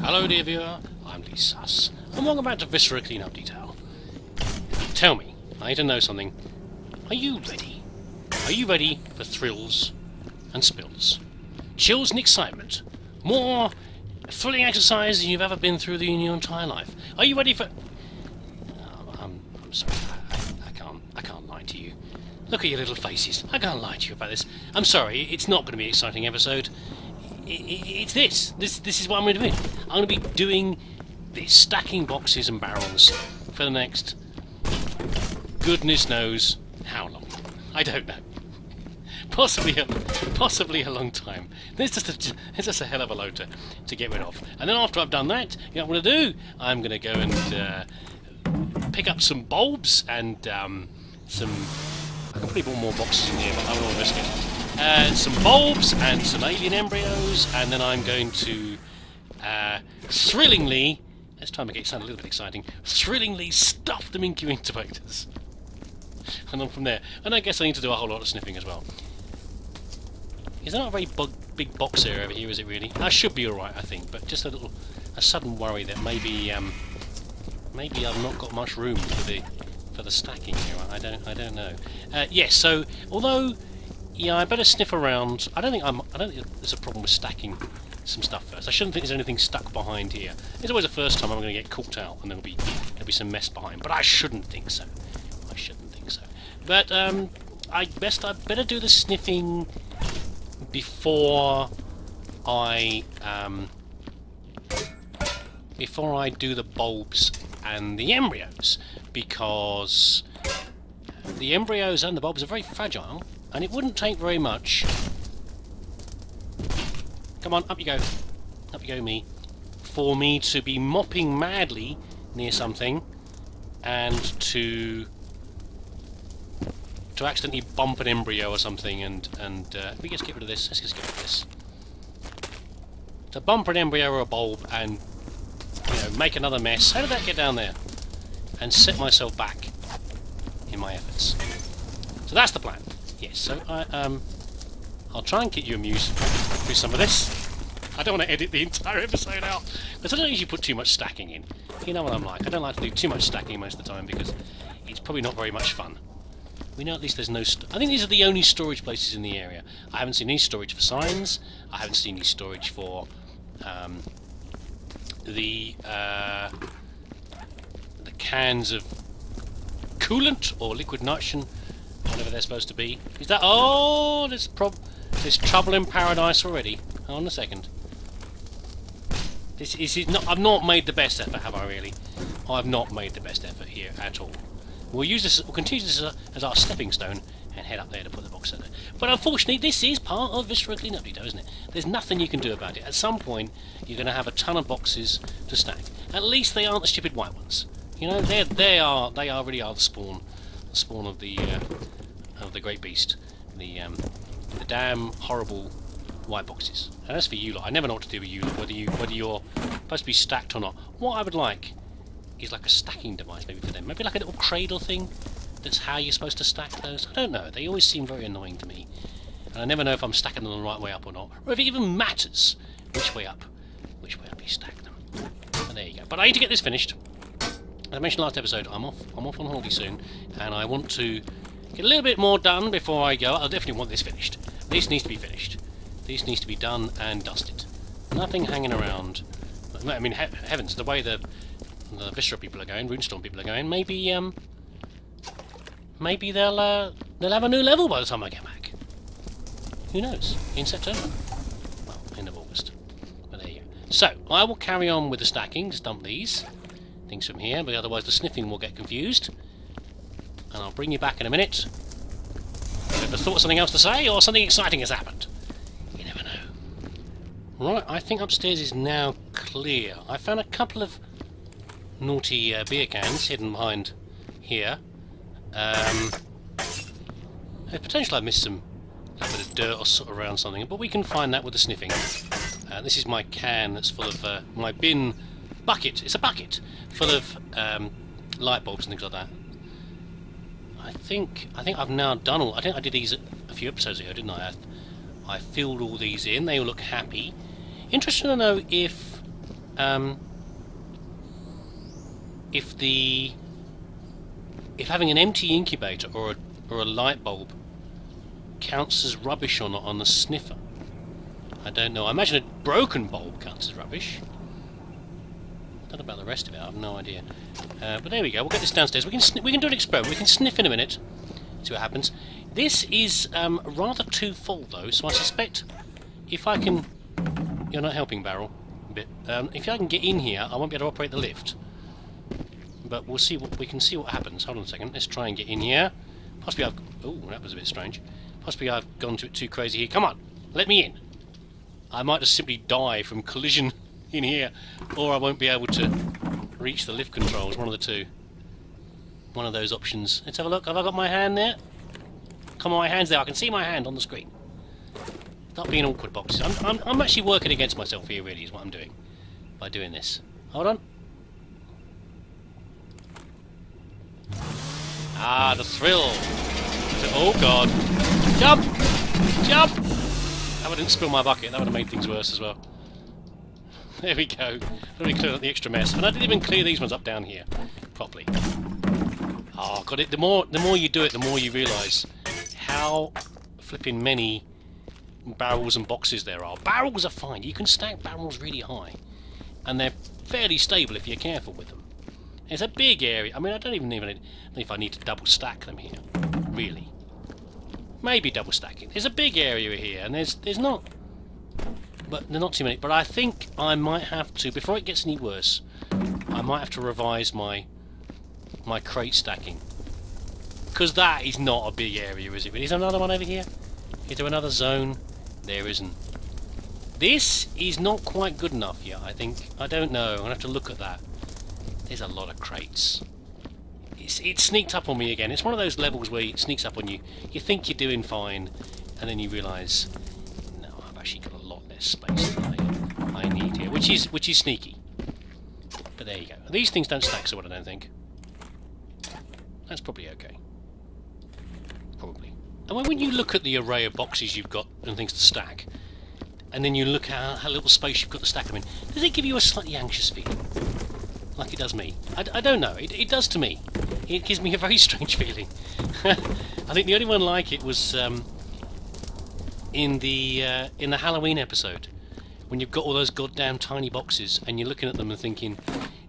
Hello dear viewer, I'm leesusss, and welcome back to Viscera Cleanup Detail. Tell me, I need to know something. Are you ready? Are you ready for thrills and spills? Chills and excitement? More thrilling exercise than you've ever been through in your entire life? Are you ready for... I'm sorry, I can't lie to you. Look at your little faces. I can't lie to you about this. I'm sorry, it's not going to be an exciting episode. It's this. This is what I'm going to be doing. I'm going to be doing this, stacking boxes and barrels for the next goodness knows how long. I don't know. Possibly a long time. There's just a hell of a load to get rid of. And then after I've done that, you know what I'm going to do? I'm going to go and pick up some bulbs and some... I can put more boxes in here, but I don't want to risk it. Some bulbs and some alien embryos, and then I'm going to thrillingly, let's try and make it sound a little bit exciting, thrillingly stuff them into incubators. And on from there. And I guess I need to do a whole lot of sniffing as well. Is that not a very big box area over here, is it really? I should be alright, I think, but just a sudden worry that maybe I've not got much room for the stacking here. I don't know. Yes, so although yeah, I better sniff around. I don't think there's a problem with stacking some stuff first. I shouldn't think there's anything stuck behind here. It's always the first time I'm going to get caught out, and there'll be some mess behind. But I shouldn't think so. But I better do the sniffing before I do the bulbs and the embryos, because the embryos and the bulbs are very fragile. And it wouldn't take very much. Come on, up you go, me. For me to be mopping madly near something, and to accidentally bump an embryo or something, and let me just get rid of this. Let's just get rid of this. To bump an embryo or a bulb and make another mess. How did that get down there? And set myself back in my efforts. So that's the plan. Yes, so I'll try and get you amused with some of this. I don't want to edit the entire episode out, because I don't usually put too much stacking in. You know what I'm like. I don't like to do too much stacking most of the time, because it's probably not very much fun. We know at least there's no... I think these are the only storage places in the area. I haven't seen any storage for signs. I haven't seen any storage for the cans of coolant or liquid nitrogen, whatever they're supposed to be. Is that... Oh, there's trouble in paradise already. Hold on a second. This is not... I've not made the best effort, have I really? I've not made the best effort here at all. We'll use this... We'll continue this as our stepping stone and head up there to put the box in there. But unfortunately, this is part of Viscera Cleanup Detail, isn't it? There's nothing you can do about it. At some point, you're going to have a ton of boxes to stack. At least they aren't the stupid white ones. You know, they really are the spawn of the great beast, the damn horrible white boxes. And as for you lot, I never know what to do with you lot, whether you're supposed to be stacked or not. What I would like is like a stacking device maybe for them, maybe like a little cradle thing. That's how you're supposed to stack those. I don't know. They always seem very annoying to me, and I never know if I'm stacking them the right way up or not, or if it even matters which way up you stack them. But there you go. But I need to get this finished. As I mentioned last episode, I'm off on holiday soon, and I want to get a little bit more done before I go. I'll definitely want this finished. This needs to be finished. This needs to be done and dusted. Nothing hanging around. I mean, heavens, the way the Viscera people are going, Runestorm people are going, maybe they'll have a new level by the time I get back. Who knows? In September. Well, end of August. But there you go. So, I will carry on with the stacking, just dump these things from here, but otherwise the sniffing will get confused. And I'll bring you back in a minute. Have you thought of something else to say, or something exciting has happened? You never know. Right, I think upstairs is now clear. I found a couple of naughty beer cans hidden behind here. There's potential I missed a bit of dirt or sort around something, but we can find that with the sniffing. This is my can that's full of my bin bucket. It's a bucket full of light bulbs and things like that. I think I've now done all. I think I did these a few episodes ago, didn't I? I filled all these in. They all look happy. Interesting to know if if having an empty incubator or a light bulb counts as rubbish or not on the sniffer. I don't know. I imagine a broken bulb counts as rubbish. I don't know about the rest of it. I have no idea. But there we go. We'll get this downstairs. We can do an experiment. We can sniff in a minute. See what happens. This is rather too full though, so I suspect if I can... You're not helping, Barrel. A bit. If I can get in here, I won't be able to operate the lift. But we'll see. We can see what happens. Hold on a second. Let's try and get in here. Possibly I've... Oh, that was a bit strange. Possibly I've gone too crazy here. Come on, let me in. I might just simply die from collision in here, or I won't be able to reach the lift controls. One of the two. One of those options. Let's have a look. Have I got my hand there? Come on, my hand's there. I can see my hand on the screen. Stop being awkward, boxes. I'm actually working against myself here, really, is what I'm doing by doing this. Hold on. Ah, the thrill. Oh God! Jump! Jump! That didn't spill my bucket. That would have made things worse as well. There we go. Let me clear up the extra mess. And I didn't even clear these ones up down here properly. Oh God! The more you do it, the more you realise how flipping many barrels and boxes there are. Barrels are fine. You can stack barrels really high, and they're fairly stable if you're careful with them. It's a big area. I mean, I don't even know if I need to double stack them here. Really. Maybe double stacking. There's a big area here, and there's not... But there's not too many. But I think I might have to, before it gets any worse, I might have to revise my crate stacking. Because that is not a big area, is it? Is there another one over here? Is there another zone? There isn't. This is not quite good enough yet, I think. I don't know. I'm going to have to look at that. There's a lot of crates. It sneaked up on me again. It's one of those levels where it sneaks up on you. You think you're doing fine, and then you realise, no, I've actually got a lot less space than I need here, which is sneaky. But there you go. These things don't stack so well, I don't think. That's probably okay. Probably. And when you look at the array of boxes you've got and things to stack, and then you look at how little space you've got to stack them in, does it give you a slightly anxious feeling? Like it does me. I don't know. It does to me. It gives me a very strange feeling. I think the only one like it was in the Halloween episode, when you've got all those goddamn tiny boxes and you're looking at them and thinking,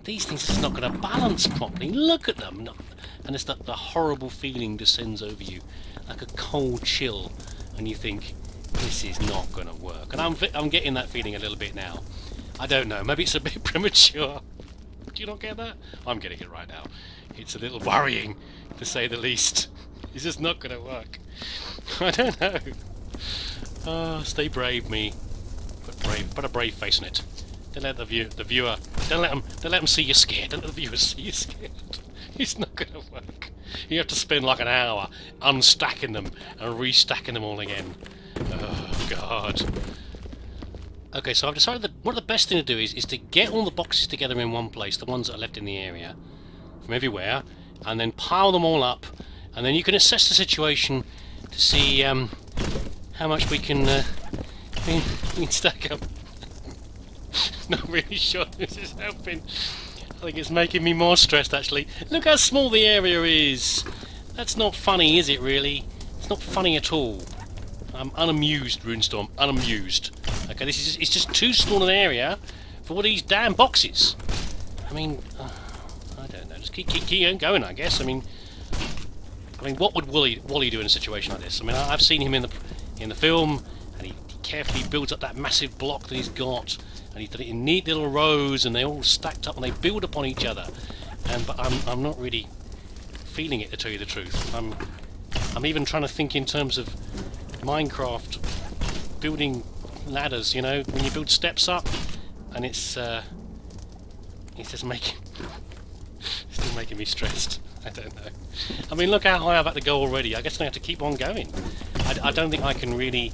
these things are just not going to balance properly. Look at them. And it's that the horrible feeling descends over you, like a cold chill, and you think, this is not going to work. And I'm getting that feeling a little bit now. I don't know. Maybe it's a bit premature. Do you not get that? I'm getting it right now. It's a little worrying, to say the least. It's just not going to work. I don't know. Oh, stay brave, me. Put a brave face on it. Don't let the viewer. Don't let them see you scared. Don't let the viewer see you scared. It's not going to work. You have to spend like an hour unstacking them and restacking them all again. Oh God. Okay, so I've decided that one of the best thing to do is to get all the boxes together in one place, the ones that are left in the area, from everywhere, and then pile them all up, and then you can assess the situation to see how much we can stack up. Not really sure this is helping. I think it's making me more stressed, actually. Look how small the area is. That's not funny, is it, really? It's not funny at all. I'm unamused, Runestorm. Unamused. Okay, it's just too small an area for all these damn boxes. I mean, I don't know. Just keep going, I guess. I mean, what would Wally do in a situation like this? I mean, I've seen him in the film, and he carefully builds up that massive block that he's got, and he's done it in neat little rows, and they all stacked up, and they build upon each other. But I'm not really feeling it, to tell you the truth. I'm even trying to think in terms of Minecraft building ladders, you know, when you build steps up, and it's just still making me stressed. I don't know. I mean, look how high I've had to go already. I guess I have to keep on going. I don't think I can really...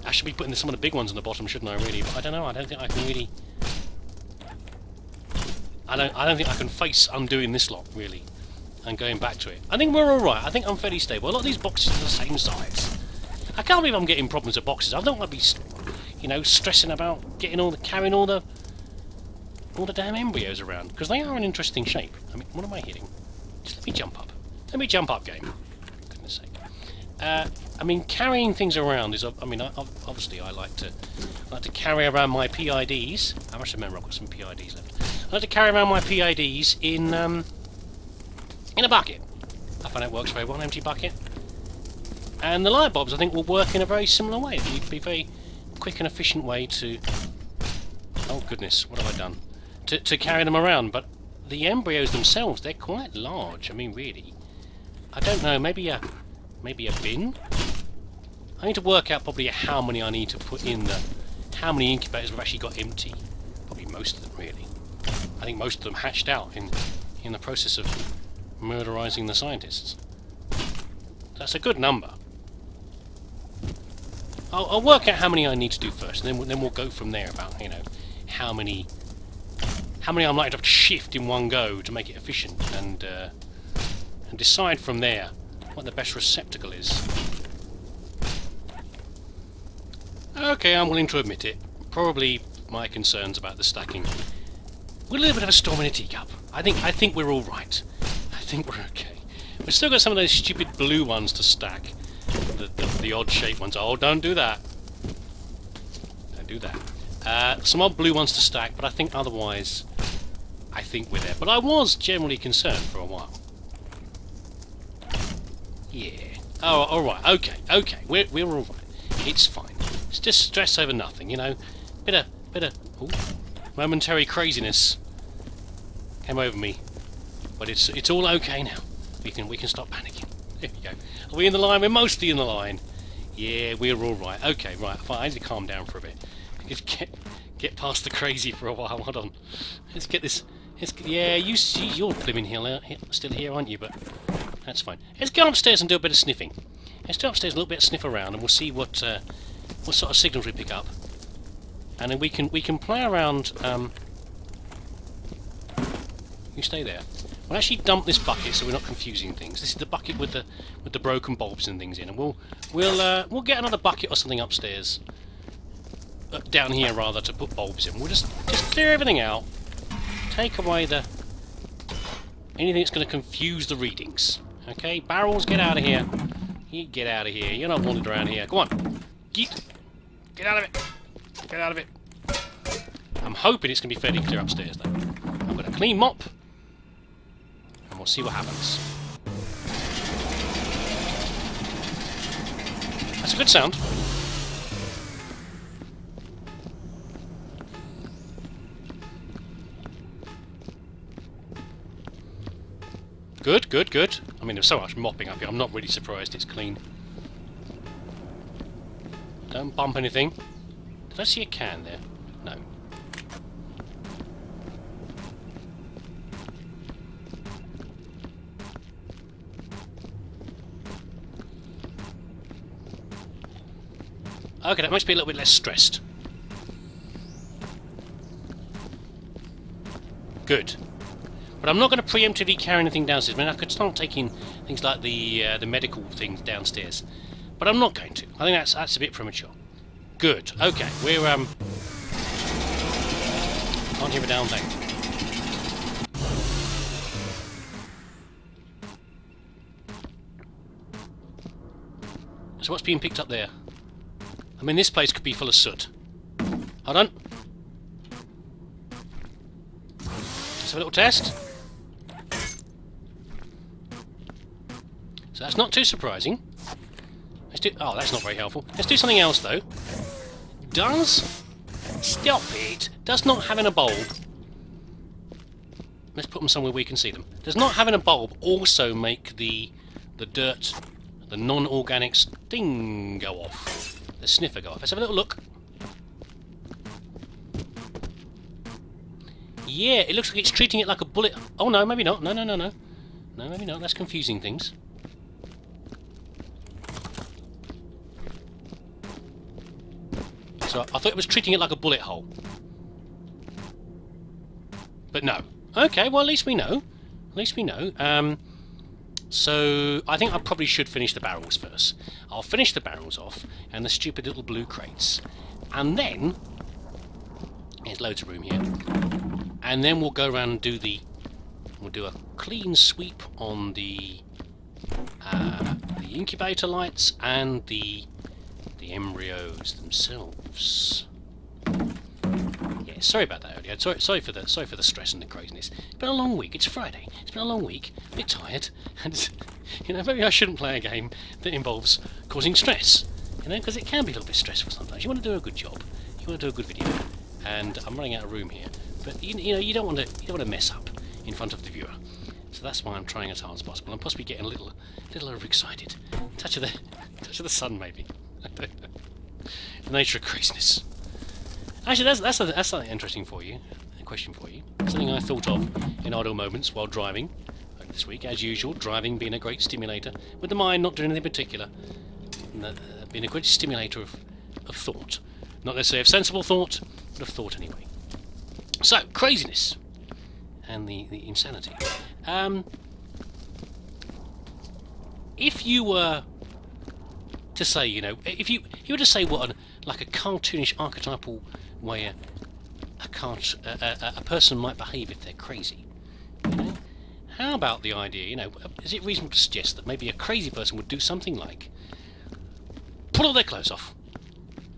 I should be putting some of the big ones on the bottom, shouldn't I, really? But I don't know. I don't think I can really... I don't think I can face undoing this lot, really, and going back to it. I think we're alright. I think I'm fairly stable. A lot of these boxes are the same size. I can't believe I'm getting problems with boxes. I don't want to be, you know, stressing about carrying all the all the damn embryos around, because they are an interesting shape. I mean, what am I hitting? Just let me jump up. Let me jump up, game. For goodness sake. I mean, carrying things around is. I mean, obviously, I like to carry around my PIDs. I must remember I've got some PIDs left. I like to carry around my PIDs in a bucket. I find it works very well, an empty bucket. And the light bulbs, I think, will work in a very similar way. It'd be a very quick and efficient way to. Oh goodness, what have I done? To carry them around, but the embryos themselves, they're quite large. I mean, really, I don't know. Maybe a bin. I need to work out probably how many I need to put in how many incubators we've actually got empty. Probably most of them, really. I think most of them hatched out in the process of murderizing the scientists. That's a good number. I'll work out how many I need to do first, and then we'll go from there about, you know, how many I'm likely to have to shift in one go to make it efficient, and decide from there what the best receptacle is. Okay, I'm willing to admit it. Probably my concerns about the stacking. We're a little bit of a storm in a teacup. I think we're all right. I think we're okay. We've still got some of those stupid blue ones to stack. The odd-shaped ones. Oh, don't do that. Don't do that. Some odd blue ones to stack, but I think otherwise, I think we're there. But I was generally concerned for a while. Yeah. Oh, all right. Okay. We're all right. It's fine. It's just stress over nothing, you know. Bit of ooh, momentary craziness came over me, but it's all okay now. We can stop panicking. There we go. Are we in the line? We're mostly in the line. Yeah, we're all right. Okay, right. Fine. I need to calm down for a bit. Just get past the crazy for a while. Hold on. Let's get this. Yeah, you're blimmin' still here, aren't you? But that's fine. Let's go upstairs and do a bit of sniffing. Let's go upstairs, a little bit of sniff around, and we'll see what sort of signals we pick up. And then we can play around. You stay there. We'll actually dump this bucket so we're not confusing things. This is the bucket with the broken bulbs and things in, and we'll get another bucket or something upstairs, down here rather, to put bulbs in. We'll just clear everything out, take away anything that's going to confuse the readings. Okay, barrels, get out of here. You get out of here. You're not wanted around here. Come on, get out of it. Get out of it. I'm hoping it's going to be fairly clear upstairs though. I've got a clean mop. And we'll see what happens. That's a good sound. Good. I mean, there's so much mopping up here, I'm not really surprised it's clean. Don't bump anything. Did I see a can there? No. Okay, that makes me a little bit less stressed. Good. But I'm not going to preemptively carry anything downstairs. I mean, I could start taking things like the medical things downstairs, but I'm not going to. I think that's a bit premature. Good. Okay, we're can't hear a down thing. So what's being picked up there? I mean, this place could be full of soot. Hold on. Let's have a little test. So that's not too surprising. Let's do. Oh, that's not very helpful. Let's do something else though. Stop it. Does not having a bulb. Let's put them somewhere we can see them. Does not having a bulb also make the dirt, the non-organic thing go off? The sniffer go off. Let's have a little look. Yeah, it looks like it's treating it like a bullet. Oh no, maybe not. No. No, maybe not. That's confusing things. So I thought it was treating it like a bullet hole. But no. Okay, well at least we know. At least we know. So I think I probably should finish the barrels first. I'll finish the barrels off and the stupid little blue crates. And then there's loads of room here. and then we'll go around and we'll do a clean sweep on the incubator lights and the embryos themselves. Yeah, sorry about that earlier. Sorry for the stress and the craziness. It's been a long week. It's Friday. It's been a long week. A bit tired, and maybe I shouldn't play a game that involves causing stress. Because it can be a little bit stressful sometimes. You want to do a good job. You want to do a good video, and I'm running out of room here. But you don't want to mess up in front of the viewer. So that's why I'm trying as hard as possible. I'm possibly getting a little overexcited. Touch of the sun, maybe. I don't know. The nature of craziness. Actually, that's something interesting for you. A question for you. Something I thought of in idle moments while driving this week. As usual, driving being a great stimulator, with the mind not doing anything particular, being a great stimulator of thought. Not necessarily of sensible thought, but of thought anyway. So, craziness and the insanity. If you were to say, if you were to say what a cartoonish archetypal way a person might behave if they're crazy, how about the idea, is it reasonable to suggest that maybe a crazy person would do something like pull all their clothes off,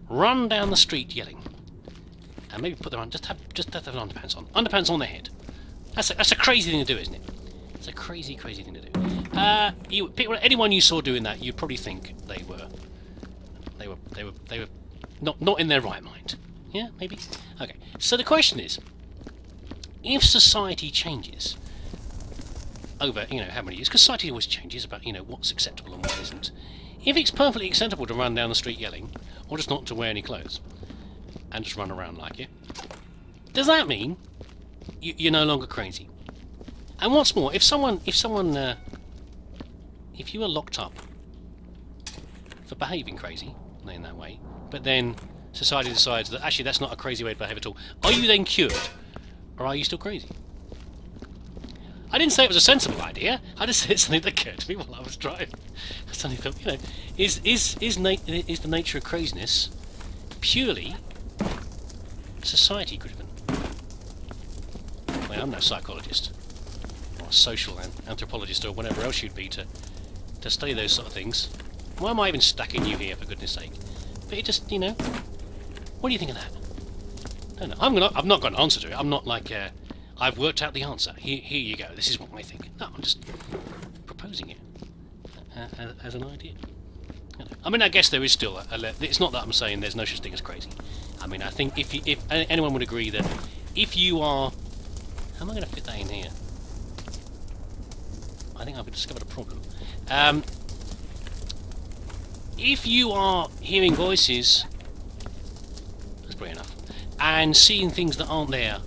run down the street yelling, and maybe put them on, just have underpants on their head. That's a crazy thing to do, isn't it? It's a crazy thing to do. Anyone you saw doing that, you'd probably think they were not in their right mind. Yeah, maybe. Okay. So the question is, if society changes over how many years, because society always changes about what's acceptable and what isn't. If it's perfectly acceptable to run down the street yelling, or just not to wear any clothes and just run around like it, does that mean you're no longer crazy? And what's more, if you were locked up for behaving crazy in that way, but then society decides that actually that's not a crazy way to behave at all, are you then cured, or are you still crazy? I didn't say it was a sensible idea. I just said something that occurred to me while I was driving. I suddenly thought, is the nature of craziness purely society-driven? Well, I'm no psychologist or a social anthropologist or whatever else you'd be to study those sort of things. Why am I even stacking you here, for goodness sake? But it just, what do you think of that? I don't know. I've not got an answer to it. I'm not like, I've worked out the answer. Here you go. This is what I think. No, I'm just proposing it as an idea. I mean, I guess there is still it's not that I'm saying there's no such thing as crazy. I mean, I think if anyone would agree that if you are... How am I going to fit that in here? I think I've discovered a problem. If you are hearing voices... That's probably enough. And seeing things that aren't there,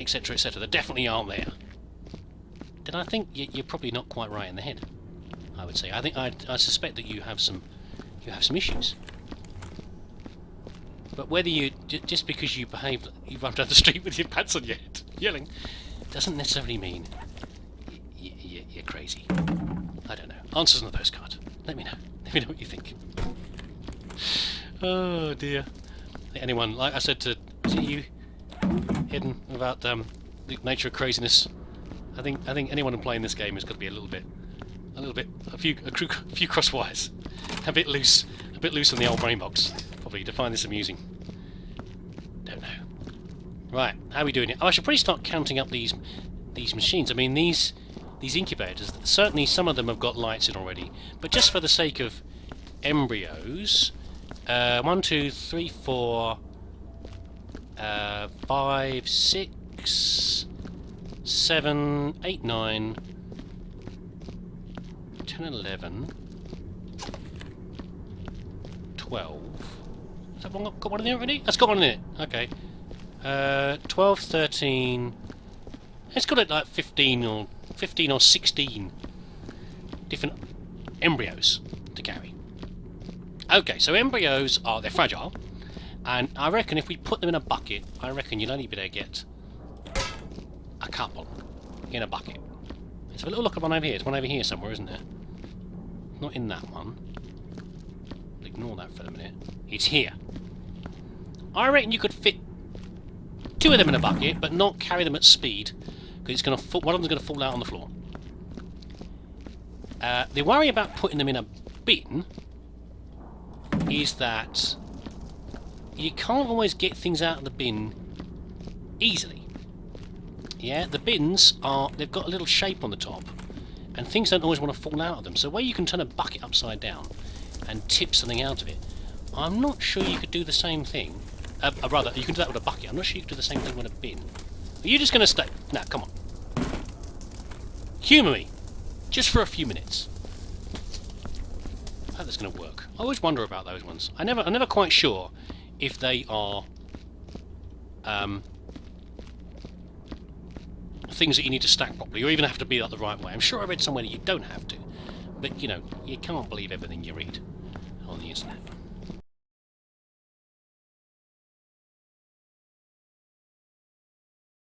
etc., etc., that definitely aren't there, then I think you're probably not quite right in the head. I would say. I suspect that you have some issues. But whether just because you run down the street with your pants on your head yelling, doesn't necessarily mean you're crazy. I don't know. Answers on the postcard. Let me know. Let me know what you think. Oh dear. Anyone, like I said to you, Hidden, about the nature of craziness. I think anyone playing this game has got to be a few cross wires, a bit loose on the old brain box, probably, to find this amusing. Don't know. Right, how are we doing it? Oh, I should probably start counting up these machines. I mean, these incubators. Certainly, some of them have got lights in already, but just for the sake of embryos, 1, 2, 3, 4. 5, 6, 7, 8, 9, 10, 11, 12. Has that one got one in there already? That's got one in it. Okay. 12, 13. It's got it like 15 or 16 different embryos to carry. Okay, so embryos they're fragile. And I reckon if we put them in a bucket, I reckon you'll only be able to get a couple in a bucket. Let's have a little look at one over here. There's one over here somewhere, isn't there? Not in that one. Ignore that for a minute. It's here. I reckon you could fit 2 of them in a bucket, but not carry them at speed, because it's going to one of them's going to fall out on the floor. The worry about putting them in a bin is that you can't always get things out of the bin easily. Yeah, the bins they've got a little shape on the top, and things don't always want to fall out of them. So where you can turn a bucket upside down and tip something out of it, I'm not sure you could do the same thing. Rather, you can do that with a bucket. I'm not sure you could do the same thing with a bin. Are you just going to stay? No, come on. Humour me. Just for a few minutes. I hope that's going to work. I always wonder about those ones. I'm never quite sure if they are things that you need to stack properly, or even have to be the right way. I'm sure I read somewhere that you don't have to, but you know, you can't believe everything you read on the internet.